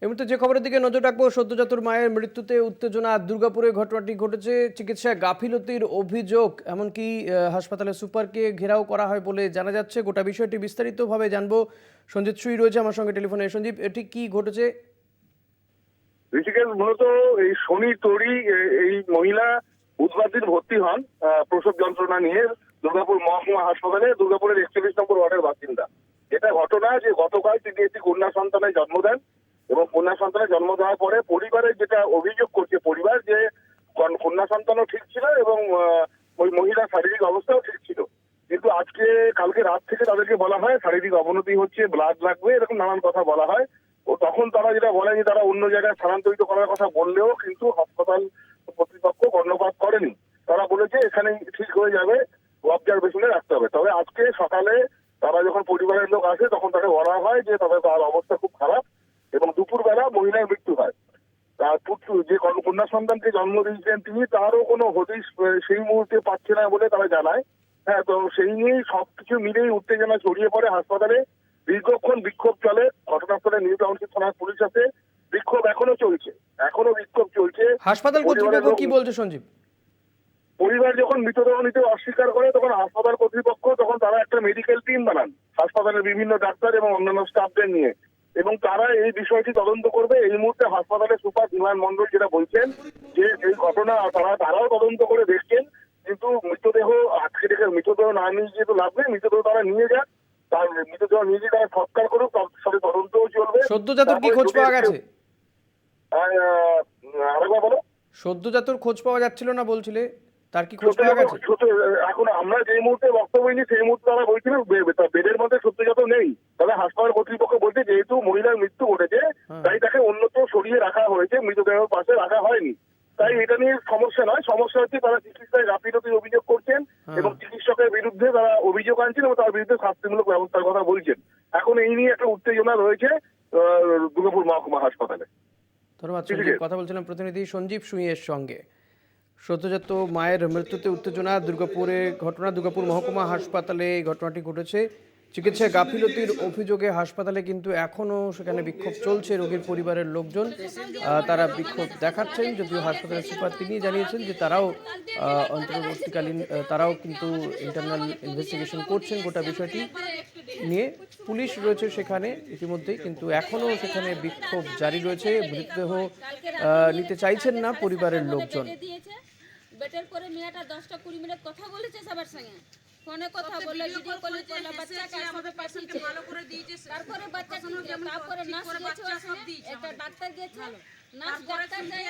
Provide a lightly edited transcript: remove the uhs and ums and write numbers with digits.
এই মুহূর্তে যে খবরের দিকে নজর রাখবো, সদ্যজাতর মায়ের মৃত্যুতে উত্তেজনা। দুর্গাপুরে ঘটনাটি ঘটেছে, চিকিৎসায় গাফিলতির অভিযোগ, এমনকি হাসপাতালের সুপারকে ঘেরাও করা হয় বলে জানা যাচ্ছে। গোটা বিষয়টি বিস্তারিতভাবে জানবো। সঞ্জিত সুই রয়েছে আমার সঙ্গে টেলিফোনে। সঞ্জীব, এটি কি ঘটেছে? ঋষিকেশ, মূলত এই শনি তরি এই মহিলা বুধবার দিন ভর্তি হন প্রসব যন্ত্রণা নিয়ে দুর্গাপুর মহকুমা হাসপাতালে। দুর্গাপুরের 41 নম্বর ওয়ার্ডের বাসিন্দা। এটা ঘটনা যে গতকাল তিনি একটি কন্যা সন্তানের জন্ম দেন এবং কন্যা সন্তানের জন্ম দেওয়ার পরে পরিবারের যেটা অভিযোগ করছে পরিবার, যে কন্যা সন্তানও ঠিক ছিল এবং ওই মহিলার শারীরিক অবস্থাও ঠিক ছিল। কিন্তু কালকে রাত থেকে তাদেরকে বলা হয় শারীরিক অবনতি হচ্ছে, ব্লাড লাগবে, এরকম নানান কথা বলা হয়। ও তখন তারা যেটা বলে যে তারা অন্য জায়গায় স্থানান্তরিত করার কথা বললেও কিন্তু হাসপাতাল কর্তৃপক্ষ কর্ণপাত করেনি। তারা বলেছে এখানেই ঠিক হয়ে যাবে, অবজারভেশনে রাখতে হবে। তবে আজকে সকালে তারা যখন পরিবারের লোক আসে তখন তাকে বলা হয় যে তার অবস্থা খুব খারাপ এবং দুপুরবেলা মহিলার মৃত্যু হয়। তার পুত্র যে কন্যা সন্তানকে জন্ম দিয়েছিলেন তিনি, তারও কোনো হদিশ সেই মুহূর্তে পাচ্ছে না বলে তারা জানায়। হ্যাঁ, তো সেই নিয়েই সবকিছু মিলেই উত্তেজনা ছড়িয়ে পড়ে হাসপাতালে। দীর্ঘক্ষণ বিক্ষোভ চলে। ঘটনাস্থলে নিউ টাউনশিপ থানার পুলিশ আছে। বিক্ষোভ এখনো চলছে, এখনো বিক্ষোভ চলছে। হাসপাতাল কর্তৃপক্ষ কি বলছে সঞ্জীব? পরিবার যখন মৃতদেহ নিতে অস্বীকার করে তখন হাসপাতাল কর্তৃপক্ষ তারা একটা মেডিকেল টিম বানান হাসপাতালের বিভিন্ন ডাক্তার এবং অন্যান্য স্টাফদের নিয়ে, এবং তারা এই বিষয়টি তদন্ত করবে। এই মুহূর্তে হাসপাতালের সুপার বিমান মন্ডল যেটা বলছেন যে এই ঘটনা তারাও তদন্ত করে দেখছেন, কিন্তু মৃতদেহ না নিয়ে গিয়ে তো লাভ নেই। মৃতদেহ তারা নিয়ে যাক, তার মৃতদেহ নিয়ে গিয়ে তারা সৎকার করুক, তার সাথে তদন্তও চলবে। সদ্যজাতর কি খোঁজ পাওয়া গেছে? আরেকবার বলো। সদ্যজাতর খোঁজ পাওয়া যাচ্ছিল না বলছিলে, তার কি খোঁজ পাওয়া গেছে? এখন আমরা যে মুহূর্তে বক্তব্য নিই সেই মুহূর্তে তারা বলছিলেন বেডের মধ্যে সদ্যজাত নেই। তবে হাসপাতাল কর্তৃপক্ষ বলছে যেহেতু মহিলার মৃত্যু ঘটেছে তাই তাকে অন্যত্র সরিয়ে রাখা হয়েছে, মৃতদেহের পাশে রাখা হয়নি। তাই এটা নিয়ে সমস্যা নয়, সমস্যা হচ্ছে তারা চিকিৎসায় গাফিলতির অভিযোগ করছেন এবং চিকিৎসকের বিরুদ্ধে তারা অভিযোগ আনছেন এবং তার বিরুদ্ধে শাস্তিমূলক ব্যবস্থার কথা বলছেন। এখন এই নিয়ে একটা উত্তেজনা রয়েছে দুর্গাপুর মহকুমা হাসপাতালে। ধন্যবাদ সঞ্জীব। কথা বলছিলাম প্রতিনিধি সঞ্জীব সুইয়ের সঙ্গে। সদ্যজাত মায়ের মৃত্যুতে উত্তেজনা, দুর্গাপুর মহকুমা হাসপাতালে এই ঘটনাটি ঘটেছে। চিকিৎসায় গাফিলতির অভিযোগে হাসপাতালে কিন্তু এখনও সেখানে বিক্ষোভ চলছে। রোগীর পরিবারের লোকজন তারা বিক্ষোভ দেখাচ্ছেন, যদিও হাসপাতালের সুপার তিনি জানিয়েছেন যে তারাও অন্তর্বর্তীকালীন তারাও কিন্তু ইন্টারনাল ইনভেস্টিগেশন করছেন গোটা বিষয়টি নিয়ে। পুলিশ রয়েছে সেখানে ইতিমধ্যেই, কিন্তু এখনও সেখানে বিক্ষোভ জারি রয়েছে। মৃতদেহ নিতে চাইছেন না পরিবারের লোকজন। বেটার করে মেয়েটা 10-20 মিনিট কথা বলেছে সবার সঙ্গে, ফোনে কথা বললে, ভিডিও কলে করলাম, বাচ্চাকে আমাদের পাঠিয়েছে, ভালো করে দিয়েছে। তারপরে বাচ্চা তারপরে নার্স গেছে, একটা ডাক্তার গেছে, নার্স ডাক্তার যায়,